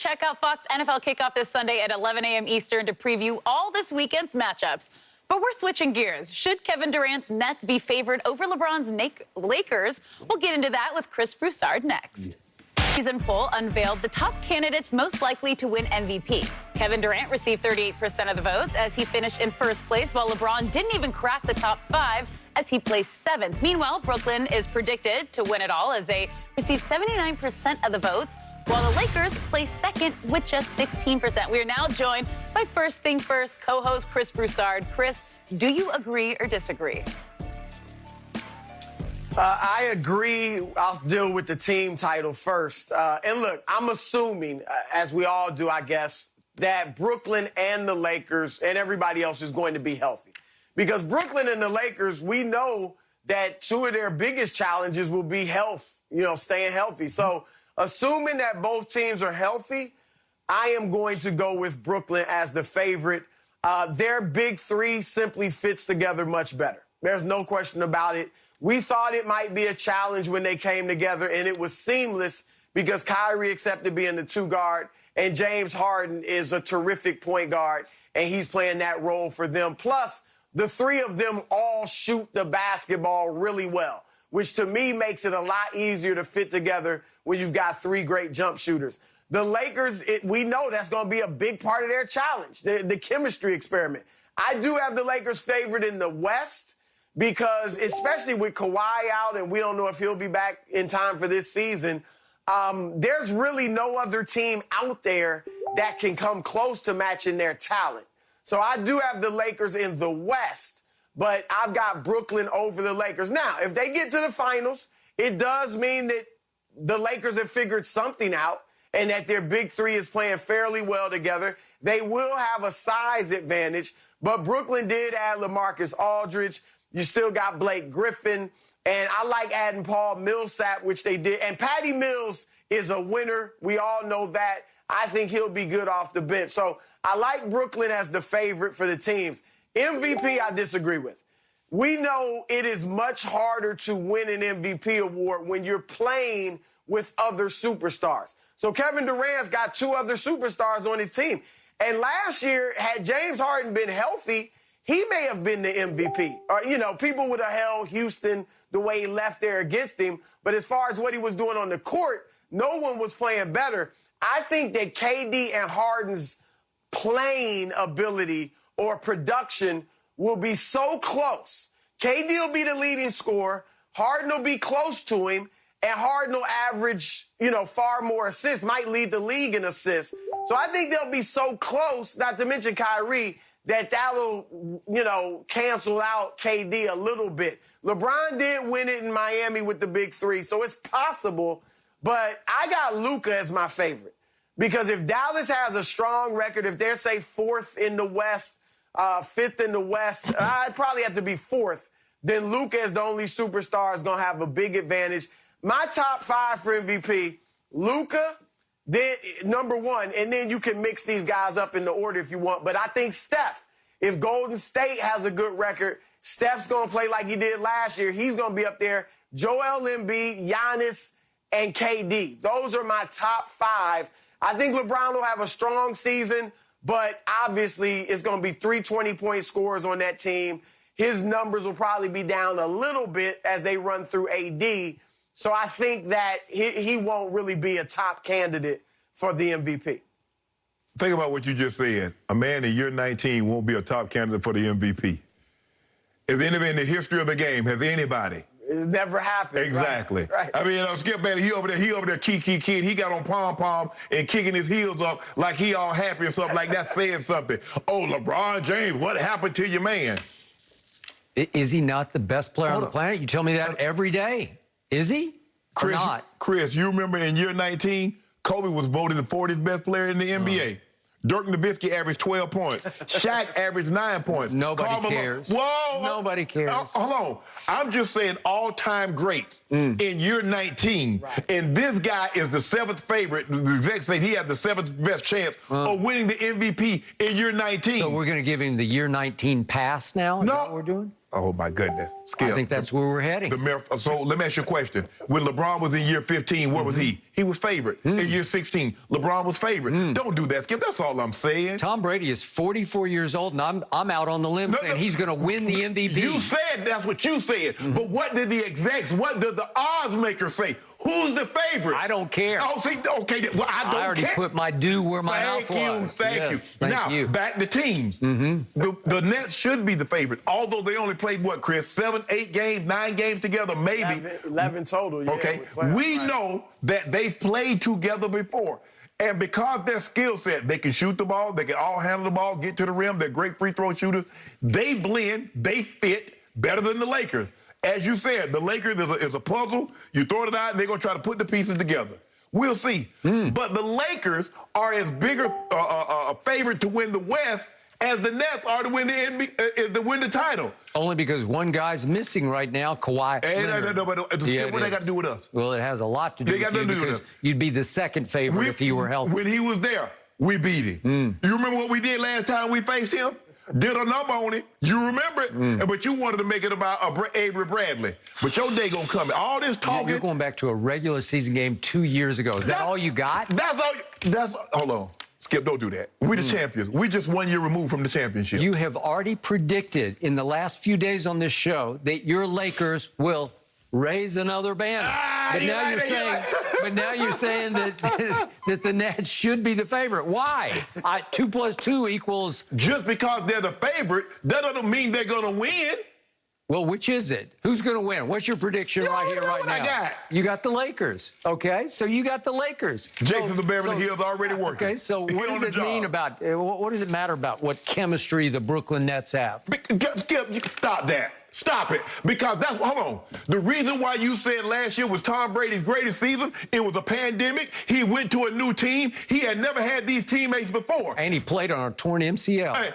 check out Fox NFL Kickoff this Sunday at 11 a.m. Eastern to preview all this weekend's matchups. But we're switching gears. Should Kevin Durant's Nets be favored over LeBron's Lakers? We'll get into that with Chris Broussard next. Season Full unveiled the top candidates most likely to win MVP. Kevin Durant received 38% of the votes as he finished in first place, while LeBron didn't even crack the top 5 as he placed 7th. Meanwhile, Brooklyn is predicted to win it all as they receive 79% of the votes, while the Lakers placed 2nd with just 16%. We are now joined by First Thing First co-host Chris Broussard. Chris, do you agree or disagree? I agree. I'll deal with the team title first. And look, I'm assuming, as we all do, I guess, that Brooklyn and the Lakers and everybody else is going to be healthy. Because Brooklyn and the Lakers, we know that 2 of their biggest challenges will be health, staying healthy. So assuming that both teams are healthy, I am going to go with Brooklyn as the favorite. Their big 3 simply fits together much better. There's no question about it. We thought it might be a challenge when they came together, and it was seamless because Kyrie accepted being the 2 guard, and James Harden is a terrific point guard, and he's playing that role for them. Plus, the 3 of them all shoot the basketball really well, which to me makes it a lot easier to fit together when you've got 3 great jump shooters. The Lakers, we know that's going to be a big part of their challenge, the chemistry experiment. I do have the Lakers favored in the West, because especially with Kawhi out, and we don't know if he'll be back in time for this season, there's really no other team out there that can come close to matching their talent. So I do have the Lakers in the West, but I've got Brooklyn over the Lakers. Now, if they get to the finals, it does mean that the Lakers have figured something out and that their big 3 is playing fairly well together. They will have a size advantage, but Brooklyn did add LaMarcus Aldridge. You still got Blake Griffin, and I like adding Paul Millsap, which they did. And Patty Mills is a winner. We all know that. I think he'll be good off the bench. So I like Brooklyn as the favorite for the teams. MVP, I disagree with. We know it is much harder to win an MVP award when you're playing with other superstars. So Kevin Durant's got 2 other superstars on his team. And last year, had James Harden been healthy, he may have been the MVP. Or, people would have held Houston the way he left there against him. But as far as what he was doing on the court, no one was playing better. I think that KD and Harden's playing ability or production will be so close. KD will be the leading scorer. Harden will be close to him. And Harden will average, far more assists, might lead the league in assists. So I think they'll be so close, not to mention Kyrie, that'll, cancel out KD a little bit. LeBron did win it in Miami with the big 3, so it's possible. But I got Luka as my favorite. Because if Dallas has a strong record, if they're, say, 4th in the West, 5th in the West, I'd probably have to be 4th. Then Luka is the only superstar is going to have a big advantage. My top 5 for MVP, Luka, then number 1, and then you can mix these guys up in the order if you want. But I think Steph, if Golden State has a good record, Steph's going to play like he did last year. He's going to be up there. Joel Embiid, Giannis, and KD. Those are my top 5. I think LeBron will have a strong season, but obviously it's going to be 3 20-point scorers on that team. His numbers will probably be down a little bit as they run through AD. So I think that he won't really be a top candidate for the MVP. Think about what you just said. A man in year 19 won't be a top candidate for the MVP. Is anybody in the history of the game, has anybody? It's never happened. Exactly. Right. I mean, Skip Bayless, he over there, kid. He got on pom-pom and kicking his heels up like he all happy or something like that, saying something. Oh, LeBron James, what happened to your man? Is he not the best player on the planet? You tell me that every day. Is he? Or not? Chris, you remember in year 19, Kobe was voted the 40th best player in the NBA. Dirk Nowitzki averaged 12 points. Shaq averaged 9 points. Nobody cares. Whoa! Nobody cares. Hold on. I'm just saying all-time greats in year 19. Right. And this guy is the 7th favorite. The execs say he has the 7th best chance of winning the MVP in year 19. So we're going to give him the year 19 pass now? Is that what we're doing? Oh, my goodness. Skip. I think that's where we're heading. So let me ask you a question. When LeBron was in year 15, where was he? He was favorite. In year 16, LeBron was favorite. Don't do that, Skip. That's all I'm saying. Tom Brady is 44 years old, and I'm out on the limb saying he's going to win the MVP. You said that's what you said. But what did the execs, what did the odds makers say? Who's the favorite? I don't care. Oh, see, okay, well, I don't care. I already put my due where my mouth was. Thank you. Now, back to teams. The Nets should be the favorite, although they only played, what, Chris, 7, 8 games, 9 games together, maybe. 11 total, yeah. Okay, we know that they've played together before. And because their skill set, they can shoot the ball, they can all handle the ball, get to the rim, they're great free throw shooters. They blend, they fit better than the Lakers. As you said, the Lakers is a puzzle. You throw it out, and they're going to try to put the pieces together. We'll see. But the Lakers are as big a favorite to win the West as the Nets are to win the title. Only because one guy's missing right now, Kawhi Leonard. What they got to do with us? Well, it has a lot to do with you because you'd be the second favorite if he were healthy. When he was there, we beat him. You remember what we did last time we faced him? Did a number on it. You remember it? But you wanted to make it about Avery Bradley. But your day gonna come. All this talking. You're going back to a regular season game 2 years ago. Is that all you got? Hold on. Skip, don't do that. We're the champions. We're just 1 year removed from the championship. You have already predicted in the last few days on this show that your Lakers will raise another banner. But now you're saying that that the Nets should be the favorite. Why? 2 + 2 equals. Just because they're the favorite, that doesn't mean they're gonna win. Well, which is it? Who's going to win? What's your prediction right here, right now? I got. You got the Lakers. Okay, so you got the Lakers. Jason the Beverly Hills already working. Okay, so what does it mean about? What does it matter about what chemistry the Brooklyn Nets have? Skip, stop that. Stop it. Because hold on. The reason why you said last year was Tom Brady's greatest season, it was a pandemic. He went to a new team. He had never had these teammates before. And he played on a torn MCL. Hey.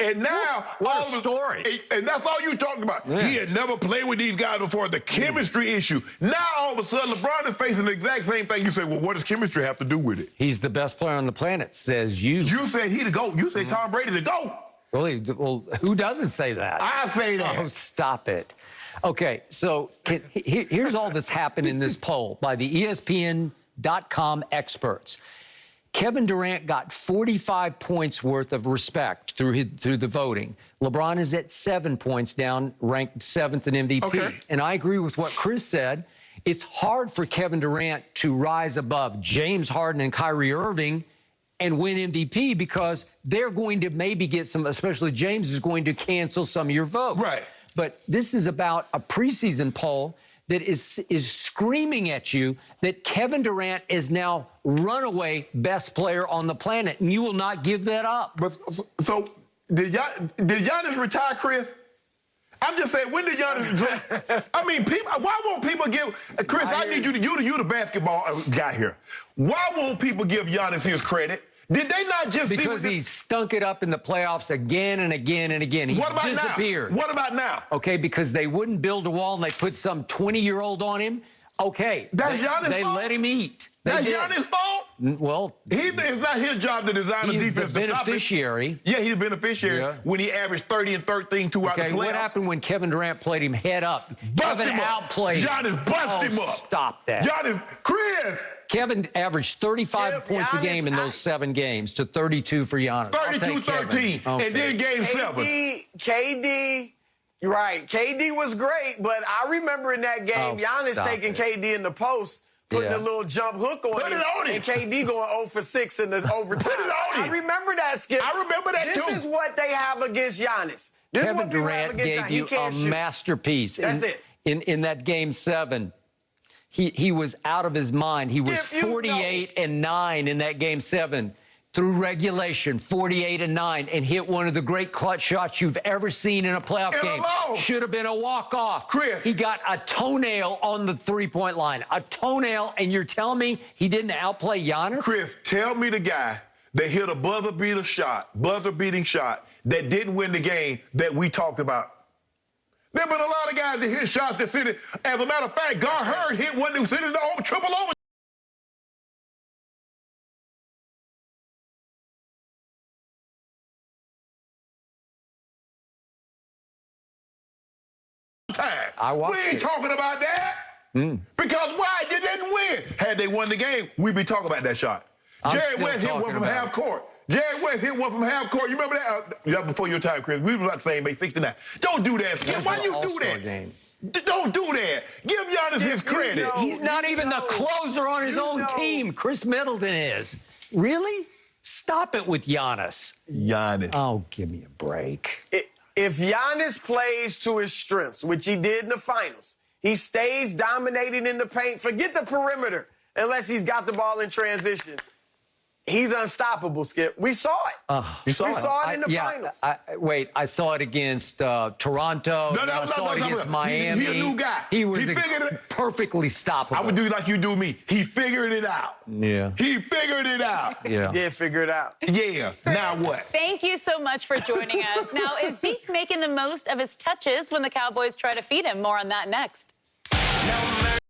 And now, what a story. And that's all you talked about. Yeah. He had never played with these guys before, the chemistry issue. Now, all of a sudden, LeBron is facing the exact same thing. You say, well, what does chemistry have to do with it? He's the best player on the planet, says you. You said he the GOAT. You said Tom Brady the GOAT. Well, who doesn't say that? I say that. Oh, stop it. Okay, so here's all that's happened in this poll by the ESPN.com experts. Kevin Durant got 45 points worth of respect through the voting. LeBron is at 7 points down, ranked 7th in MVP. Okay. And I agree with what Chris said. It's hard for Kevin Durant to rise above James Harden and Kyrie Irving and win MVP because they're going to maybe get some, especially James is going to cancel some of your votes. Right. But this is about a preseason poll that is screaming at you that Kevin Durant is now runaway best player on the planet, and you will not give that up. But so did Giannis retire, Chris? I'm just saying, when did Giannis? I mean, why won't people give Chris? I need you the basketball guy here. Why won't people give Giannis his credit? Did they not just because he stunk it up in the playoffs again and again and again? He's disappeared. Now? What about now? Okay, because they wouldn't build a wall and they put some 20-year-old on him. Okay, that's Giannis' fault. They let him eat. That's Giannis' fault. Well, it's not his job to design a defense. He's the beneficiary. Yeah, he's the beneficiary when he averaged 30 and 13 throughout the playoffs. What happened when Kevin Durant played him head up? Kevin outplayed. Giannis busted him up. Stop that. Chris. Kevin averaged 35 points a game in those 7 games to 32 for Giannis. 32-13, and then game 7. KD, you're right. KD was great, but I remember in that game, Giannis taking KD in the post, putting a little jump hook on him, and KD going 0 for 6 in the overtime. I remember that, Skip. I remember that, too. This is what they have against Giannis. Kevin Durant gave you a masterpiece. That's it. In that game 7. He was out of his mind. He was 48-9 in that game 7 through regulation, 48-9, and hit one of the great clutch shots you've ever seen in a playoff game. Should have been a walk-off. Chris. He got a toenail on the three-point line. A toenail, and you're telling me he didn't outplay Giannis? Chris, tell me the guy that hit a buzzer-beating shot that didn't win the game that we talked about. There have been a lot of guys that hit shots that sit it. As a matter of fact, Gar Hurd hit one that was sitting in the triple over. time. I watched We ain't it. talking about that. Because why? They didn't win. Had they won the game, we'd be talking about that shot. I'm Jared still West hit one talking from about half it. court. Jared West hit one from half court. You remember that? Yeah, before your time, Chris. We were about the same age, 69. Don't do that, Skip. That was Why the you do All-Star that? game. Don't do that. Give Giannis his credit. know- He's not you even the know- closer on his you own know- team. Chris Middleton is. Really? Stop it with Giannis. Giannis. Oh, give me a break. If Giannis plays to his strengths, which he did in the finals, he stays dominating in the paint. Forget the perimeter, unless he's got the ball in transition. He's unstoppable, Skip. We saw it. You saw we it? saw it in the finals. Wait, I saw it against Toronto. I saw it against Miami. He a new guy. He was He figured it- perfectly stoppable. I would do like you do me. He figured it out. Yeah. He figured it out. Yeah. Yeah, figure it out. Yeah. Now what? Thank you so much for joining us. Now, is Zeke making the most of his touches when the Cowboys try to feed him? More on that next.